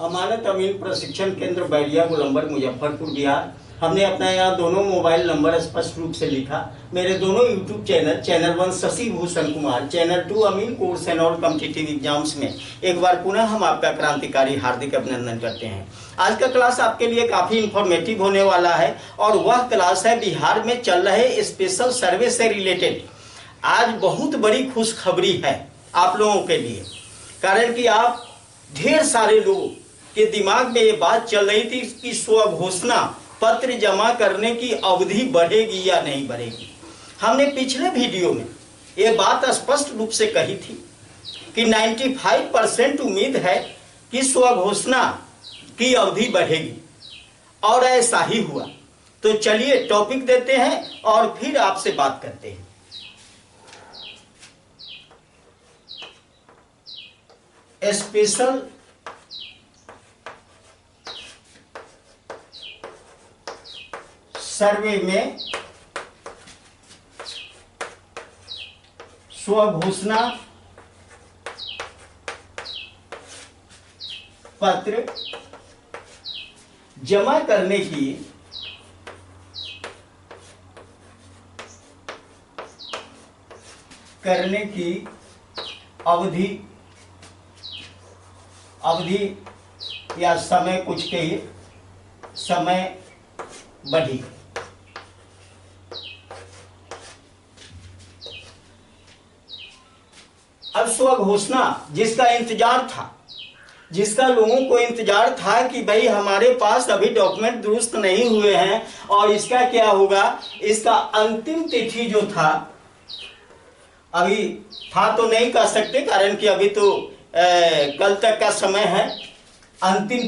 अमानत अमीन प्रशिक्षण केंद्र बैरिया गोलंबर मुजफ्फरपुर बिहार। हमने अपना यहाँ दोनों मोबाइल नंबर स्पष्ट रूप से लिखा। मेरे दोनों YouTube channel 1 Shashi Bhushan Kumar, channel 2 अमीन course and all competitive exams में एक बार पुनः हम आपका क्रांतिकारी हार्दिक अभिनंदन करते हैं। आज का क्लास आपके लिए काफ़ी इंफॉर्मेटिव होने वाला है और वह क्लास है बिहार में चल रहे स्पेशल सर्वे से रिलेटेड। आज बहुत बड़ी खुशखबरी है आप लोगों के लिए, कारण कि आप ढेर सारे लोगों के दिमाग में ये बात चल रही थी कि स्वघोषणा पत्र जमा करने की अवधि बढ़ेगी या नहीं बढ़ेगी। हमने पिछले वीडियो में ये बात स्पष्ट रूप से कही थी कि 95% उम्मीद है कि स्वघोषणा की अवधि बढ़ेगी और ऐसा ही हुआ। तो चलिए टॉपिक देते हैं और फिर आपसे बात करते हैं। स्पेशल सर्वे में स्वघोषणा पत्र जमा करने की अवधि या समय कुछ कहिए, समय बढ़ी। अब स्वघोषणा जिसका इंतजार था, जिसका लोगों को इंतजार था कि भाई हमारे पास अभी डॉक्यूमेंट दुरुस्त नहीं हुए हैं और इसका क्या होगा, इसका अंतिम तिथि जो था, अभी था तो नहीं कह सकते कारण कि अभी तो कल तक का समय है। अंतिम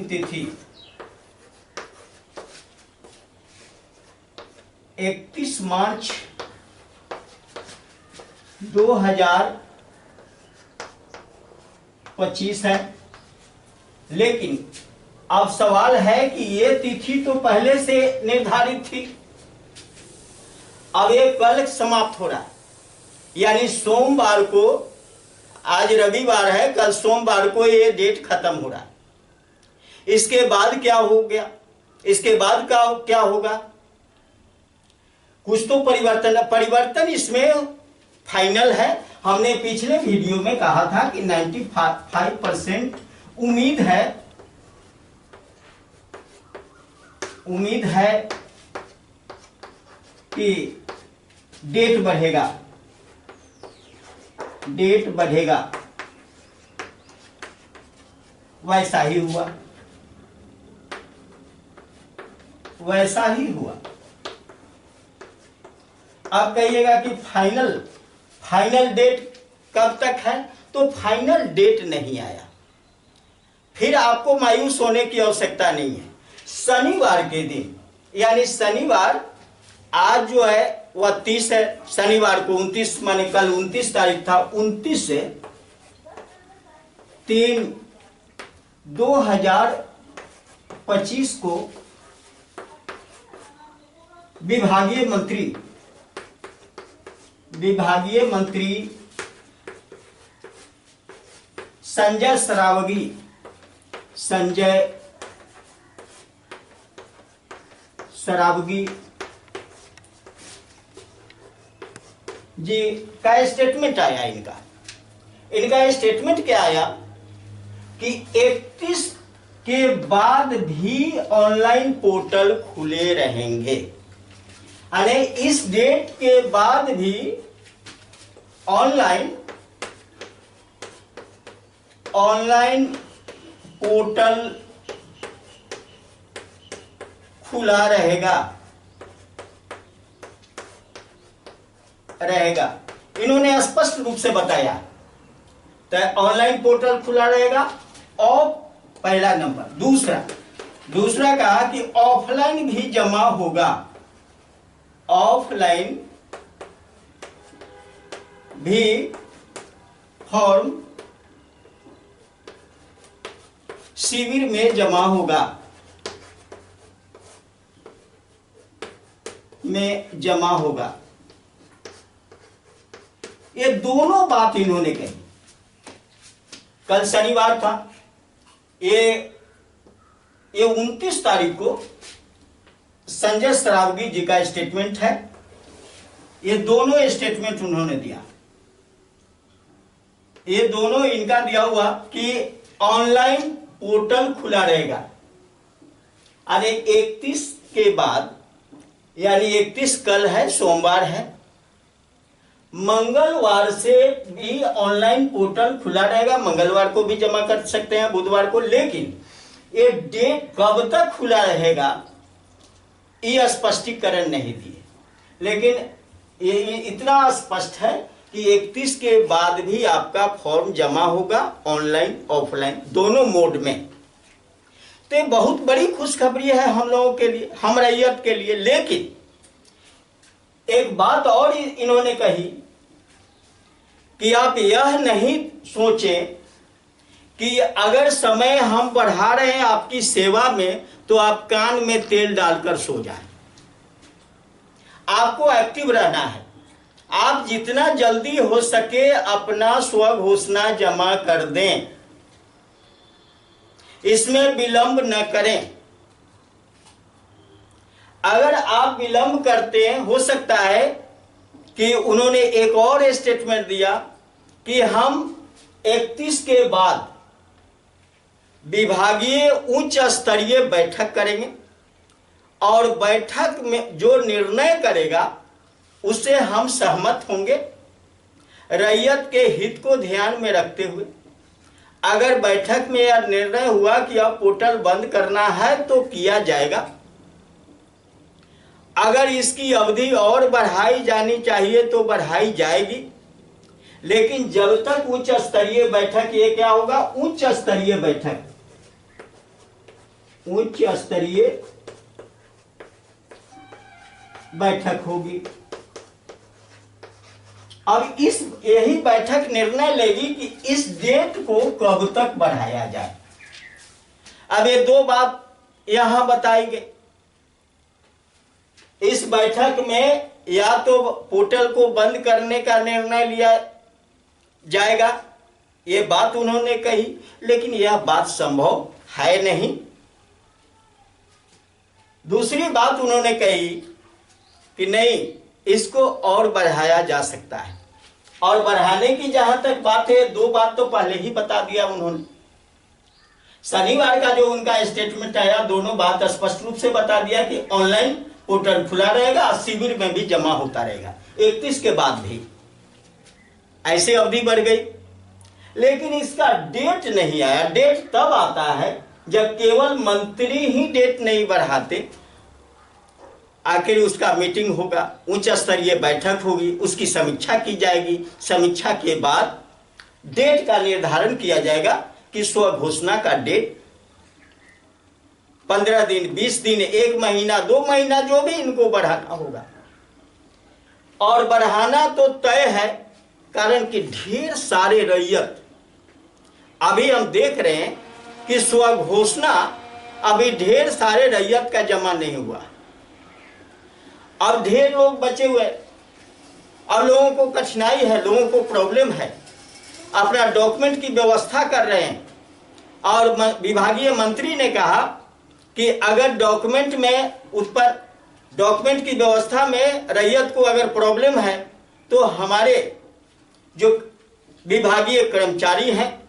तिथि 31 मार्च 2025 है। लेकिन अब सवाल है कि ये तिथि तो पहले से निर्धारित थी, अब ये कल समाप्त हो रहा है, यानी सोमवार को, आज रविवार है, कल सोमवार को ये डेट खत्म हो रहा है। इसके बाद क्या हो गया, इसके बाद क्या होगा, कुछ तो परिवर्तन इसमें फाइनल है। हमने पिछले वीडियो में कहा था कि 95% उम्मीद है कि डेट बढ़ेगा। वैसा ही हुआ। आप कहिएगा कि फाइनल डेट कब तक है, तो फाइनल डेट नहीं आया। फिर आपको मायूस होने की आवश्यकता नहीं है। शनिवार के दिन, यानी शनिवार आज जो है वह 30 है, शनिवार को 29 माने कल 29 तारीख था, 29 से 3/2025 को विभागीय मंत्री संजय सरावगी जी का स्टेटमेंट आया। इनका स्टेटमेंट क्या आया कि 31 के बाद भी ऑनलाइन पोर्टल खुले रहेंगे, यानी इस डेट के बाद भी ऑनलाइन पोर्टल खुला रहेगा। इन्होंने स्पष्ट रूप से बताया, तो ऑनलाइन पोर्टल खुला रहेगा। और पहला नंबर, दूसरा कहा कि ऑफलाइन भी जमा होगा, ऑफलाइन भी फॉर्म शिविर में जमा होगा। ये दोनों बात इन्होंने कही। कल शनिवार था, ये 29 तारीख को संजय सरावगी जी का स्टेटमेंट है। ये दोनों स्टेटमेंट उन्होंने दिया। ये दोनों इनका दिया हुआ कि ऑनलाइन पोर्टल खुला रहेगा। अरे 31 के बाद, यानी 31 कल है, सोमवार है, मंगलवार से भी ऑनलाइन पोर्टल खुला रहेगा। मंगलवार को भी जमा कर सकते हैं, बुधवार को। लेकिन ये डेट कब तक खुला रहेगा ये स्पष्टीकरण नहीं दिए। लेकिन ये इतना स्पष्ट है कि 31 के बाद भी आपका फॉर्म जमा होगा, ऑनलाइन ऑफलाइन दोनों मोड में। तो ये बहुत बड़ी खुशखबरी है हम लोगों के लिए, हम रैयत के लिए। लेकिन एक बात और इन्होंने कही कि आप यह नहीं सोचें कि अगर समय हम बढ़ा रहे हैं आपकी सेवा में तो आप कान में तेल डालकर सो जाएं। आपको एक्टिव रहना है। आप जितना जल्दी हो सके अपना स्व घोषणा जमा कर दें, इसमें विलंब न करें। अगर आप विलंब करते हैं, हो सकता है कि उन्होंने एक और स्टेटमेंट दिया कि हम 31 के बाद विभागीय उच्च स्तरीय बैठक करेंगे और बैठक में जो निर्णय करेगा उससे हम सहमत होंगे। रैयत के हित को ध्यान में रखते हुए अगर बैठक में यह निर्णय हुआ कि अब पोर्टल बंद करना है तो किया जाएगा। अगर इसकी अवधि और बढ़ाई जानी चाहिए तो बढ़ाई जाएगी। लेकिन जब तक उच्च स्तरीय बैठक, ये क्या होगा, उच्च स्तरीय बैठक, उच्च स्तरीय बैठक होगी। अब यही बैठक निर्णय लेगी कि इस डेट को कब तक बढ़ाया जाए। अब ये दो बात यहां बताई गई। इस बैठक में या तो पोर्टल को बंद करने का निर्णय लिया जाएगा, ये बात उन्होंने कही, लेकिन यह बात संभव है नहीं। दूसरी बात उन्होंने कही कि नहीं, इसको और बढ़ाया जा सकता है। और बढ़ाने की जहां तक बात है, दो बात तो पहले ही बता दिया उन्होंने। शनिवार का जो उनका स्टेटमेंट आया, दोनों बात स्पष्ट रूप से बता दिया कि ऑनलाइन पोर्टल खुला रहेगा और शिविर में भी जमा होता रहेगा। 31 के बाद भी ऐसे अवधि बढ़ गई, लेकिन इसका डेट नहीं आया। डेट तब आता है जब केवल मंत्री ही डेट नहीं बढ़ाते। आखिर उसका मीटिंग होगा, उच्च स्तरीय बैठक होगी, उसकी समीक्षा की जाएगी। समीक्षा के बाद डेट का निर्धारण किया जाएगा कि स्व घोषणा का डेट 15 दिन, 20 दिन, 1 महीना, 2 महीना, जो भी इनको बढ़ाना होगा। और बढ़ाना तो तय है, कारण कि ढेर सारे रैयत, अभी हम देख रहे हैं कि स्व घोषणा अभी ढेर सारे रैयत का जमा नहीं हुआ। अब ढेर लोग बचे हुए और लोगों को कठिनाई है, लोगों को प्रॉब्लम है, अपना डॉक्यूमेंट की व्यवस्था कर रहे हैं। और विभागीय मंत्री ने कहा कि अगर डॉक्यूमेंट की व्यवस्था में रैयत को अगर प्रॉब्लम है तो हमारे जो विभागीय कर्मचारी हैं,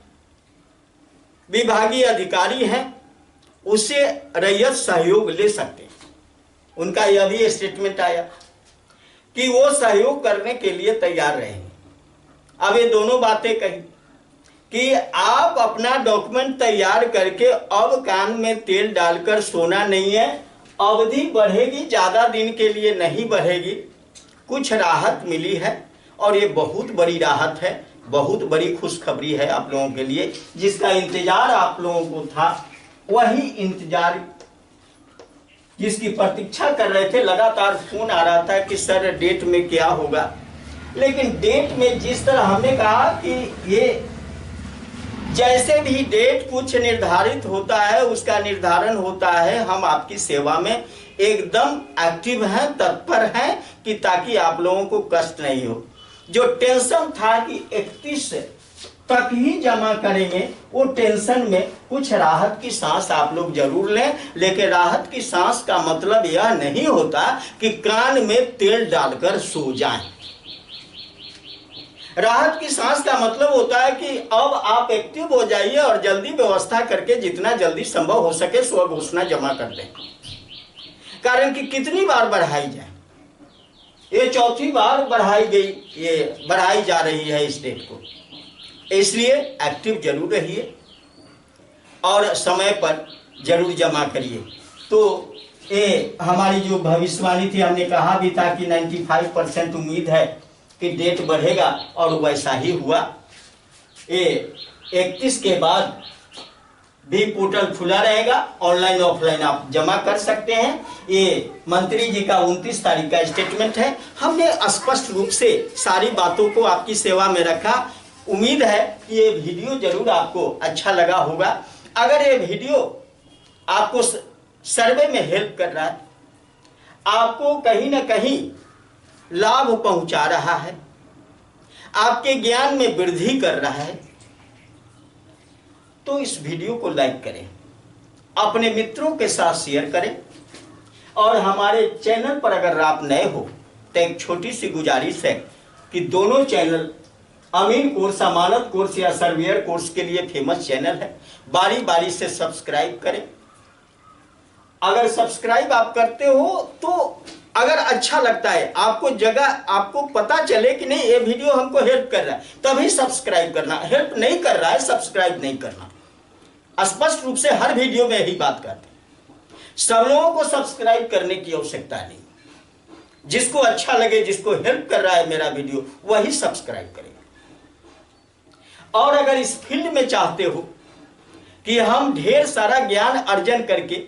विभागीय अधिकारी हैं, उससे रैयत सहयोग ले सकते हैं। उनका यह भी स्टेटमेंट आया कि वो सहयोग करने के लिए तैयार रहेंगे। अब ये दोनों बातें कही कि आप अपना डॉक्यूमेंट तैयार करके अब कान में तेल डालकर सोना नहीं है। अवधि बढ़ेगी, ज्यादा दिन के लिए नहीं बढ़ेगी। कुछ राहत मिली है और ये बहुत बड़ी राहत है, बहुत बड़ी खुशखबरी है आप लोगों के लिए। जिसका इंतजार आप लोगों को था, वही इंतजार, जिसकी प्रतीक्षा कर रहे थे। लगातार फोन आ रहा था कि सर डेट में क्या होगा। लेकिन डेट में जिस तरह हमने कहा कि ये जैसे भी डेट कुछ निर्धारित होता है, उसका निर्धारण होता है, हम आपकी सेवा में एकदम एक्टिव हैं, तत्पर हैं कि ताकि आप लोगों को कष्ट नहीं हो। जो टेंशन था कि 31 तक ही जमा करेंगे, वो टेंशन में कुछ राहत की सांस आप लोग जरूर लें। लेकिन राहत की सांस का मतलब यह नहीं होता कि कान में तेल डालकर सो जाएं। राहत की सांस का मतलब होता है कि अब आप एक्टिव हो जाइए और जल्दी व्यवस्था करके जितना जल्दी संभव हो सके स्व घोषणा जमा कर दें। कारण कि कितनी बार बढ़ाई जाए, ये चौथी बार बढ़ाई गई, ये बढ़ाई जा रही है इस डेट को। इसलिए एक्टिव जरूर रहिए और समय पर जरूर जमा करिए। तो ये हमारी जो भविष्यवाणी थी, हमने कहा भी था कि 95% उम्मीद है कि डेट बढ़ेगा और वैसा ही हुआ। ये 31 के बाद भी पोर्टल खुला रहेगा, ऑनलाइन ऑफलाइन आप जमा कर सकते हैं। ये मंत्री जी का 29 तारीख का स्टेटमेंट है। हमने स्पष्ट रूप से सारी बातों को आपकी सेवा में रखा। उम्मीद है कि ये वीडियो जरूर आपको अच्छा लगा होगा। अगर ये वीडियो आपको सर्वे में हेल्प कर रहा है, आपको कहीं ना कहीं लाभ पहुंचा रहा है, आपके ज्ञान में वृद्धि कर रहा है, तो इस वीडियो को लाइक करें, अपने मित्रों के साथ शेयर करें। और हमारे चैनल पर अगर आप नए हो तो एक छोटी सी गुजारिश है कि दोनों चैनल, अमीन कोर्स, अमानत कोर्स या सर्वेयर कोर्स के लिए फेमस चैनल है, बारी बारी से सब्सक्राइब करें। अगर सब्सक्राइब आप करते हो तो अगर अच्छा लगता है, आपको जगह, आपको पता चले कि नहीं ये वीडियो हमको हेल्प कर रहा है, तभी सब्सक्राइब करना। हेल्प नहीं कर रहा है, सब्सक्राइब नहीं करना। स्पष्ट रूप से हर वीडियो में यही बात करते हैं। सब लोगों को सब्सक्राइब करने की आवश्यकता नहीं। जिसको अच्छा लगे, जिसको हेल्प कर रहा है मेरा वीडियो, वही सब्सक्राइब करेगा। और अगर इस फील्ड में चाहते हो कि हम ढेर सारा ज्ञान अर्जन करके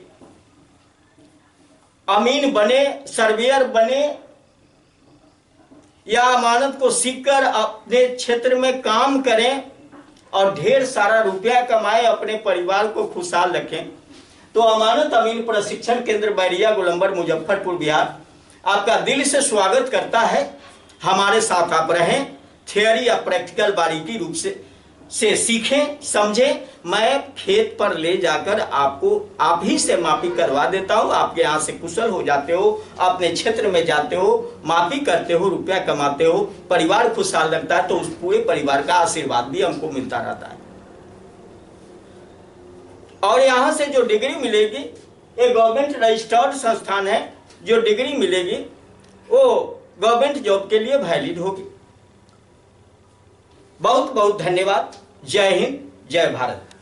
अमीन बने, सर्वेयर बने या अमानत को सीखकर अपने क्षेत्र में काम करें और ढेर सारा रुपया कमाए, अपने परिवार को खुशहाल रखें, तो अमानत अमीन प्रशिक्षण केंद्र बैरिया गोलंबर मुजफ्फरपुर बिहार आपका दिल से स्वागत करता है। हमारे साथ आप रहें, थियोरी या प्रैक्टिकल बारीकी रूप से सीखें, समझें। मैं खेत पर ले जाकर आपको आप ही से मापी करवा देता हूं। आपके यहाँ से कुशल हो जाते हो, अपने क्षेत्र में जाते हो, मापी करते हो, रुपया कमाते हो, परिवार खुशहाल लगता है, तो उस पूरे परिवार का आशीर्वाद भी हमको मिलता रहता है। और यहाँ से जो डिग्री मिलेगी, ये गवर्नमेंट रजिस्टर्ड संस्थान है, जो डिग्री मिलेगी वो गवर्नमेंट जॉब के लिए वैलिड होगी। बहुत बहुत धन्यवाद। जय हिंद, जय भारत।